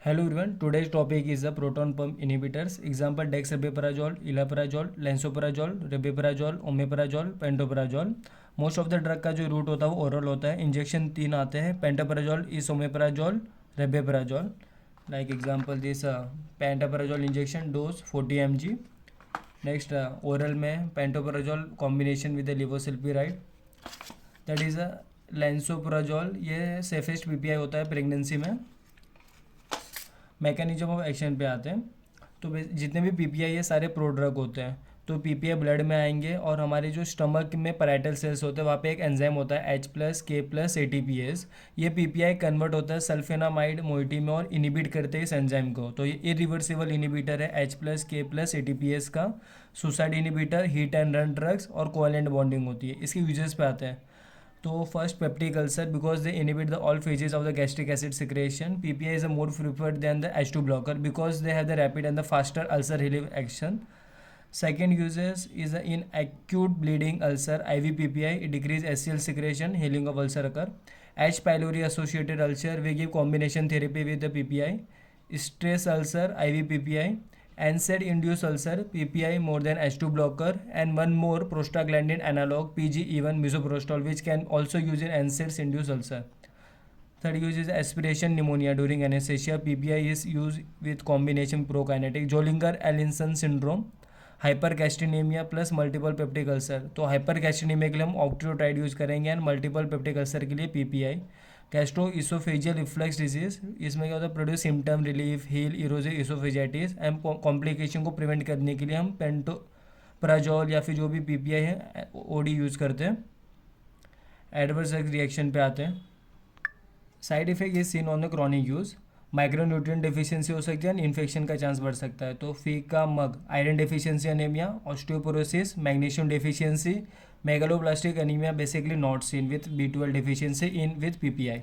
Hello everyone, today's topic is the proton pump inhibitors. Example dexrabiprozole, iloperazole, lansoprazole, rabeprazole, omeprazole, pantoprazole. Most of the drug का जो root होता है वो oral होता है. Injection 3 आते हैं, pantoprazole, esomeprazole, rabeprazole. Like example this pantoprazole injection dose 40 mg. Next oral में pantoprazole combination with levosulpiride, that is lansoprazole. ये सेफेस्ट पीपीआई होता है प्रेगनेंसी में. मैकेनिज्म ऑफ एक्शन पे आते हैं. तो जितने भी पीपीआई है सारे प्रोड्रग होते हैं. तो पीपीआई ब्लड में आएंगे और हमारे जो स्टमक में पैराइटल सेल्स होते हैं वहाँ पे एक एंजाइम होता है H+K+ATPase. ये पीपीआई कन्वर्ट होता है सल्फेनामाइड मोइटी में और इनिबिट करते हैं इस एंजाइम को. तो ये इरिवर्सिबल इनिबिटर है H+K+ATPase का. Suicide inhibitor, hit and run drugs और कोवैलेंट बॉन्डिंग होती है. इसके यूजेस पे आते हैं. तो first peptic ulcer because they inhibit the all phases of the gastric acid secretion. PPI is a more preferred than the H2 blocker because they have the rapid and the faster ulcer relief action. Second uses is in acute bleeding ulcer, IV PPI, it decrease HCl secretion, healing of ulcer occur. H. pylori associated ulcer, we give combination therapy with the PPI. Stress ulcer, IV PPI. NSAID induced ulcer, PPI more than H2 blocker, and one more prostaglandin analog, PGE1 misoprostol, which can also use in NSAIDs induced ulcer. Third use is aspiration pneumonia during anesthesia. PPI is used with combination prokinetic. Zollinger-Ellison syndrome, hypergastrinemia plus multiple peptic ulcer. तो hypergastrinemia के लिए हम octreotide use करेंगे and multiple peptic ulcer के लिए PPI. Gastro oesophageal reflux disease, इसमें क्या होता है produce symptom relief, heal erosive oesophagitis and complication को प्रिवेंट करने के लिए हम पेंटोपराजोल या फिर जो भी पीपीआई है ओडी यूज़ करते हैं. एडवर्स रिएक्शन पे आते हैं. Side effect is seen on the chronic use. Micronutrient deficiency हो सकती है एंड इन्फेक्शन का चांस बढ़ सकता है. तो फीका मग, iron deficiency anaemia, osteoporosis, magnesium deficiency, megaloblastic anaemia basically not seen with B12 deficiency in with PPI.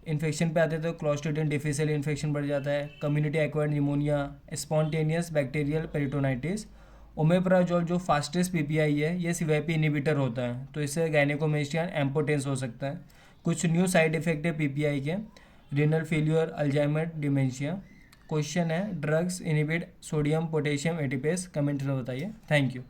Infection पे आते हैं तो क्लॉस्ट्रिडियम डिफिसियल इन्फेक्शन बढ़ जाता है, community acquired pneumonia, spontaneous bacterial peritonitis. Omeprazole जो फास्टेस्ट पीपीआई है ये CYP इनिबिटर होता है, तो इससे गायनेकोमेस्टिया एम्पोटेंस हो सकता है. कुछ न्यू साइड इफेक्ट है पीपीआई के, renal failure, Alzheimer, dementia. Question है drugs inhibit sodium potassium ATPase. Comment में बताइए. Thank you.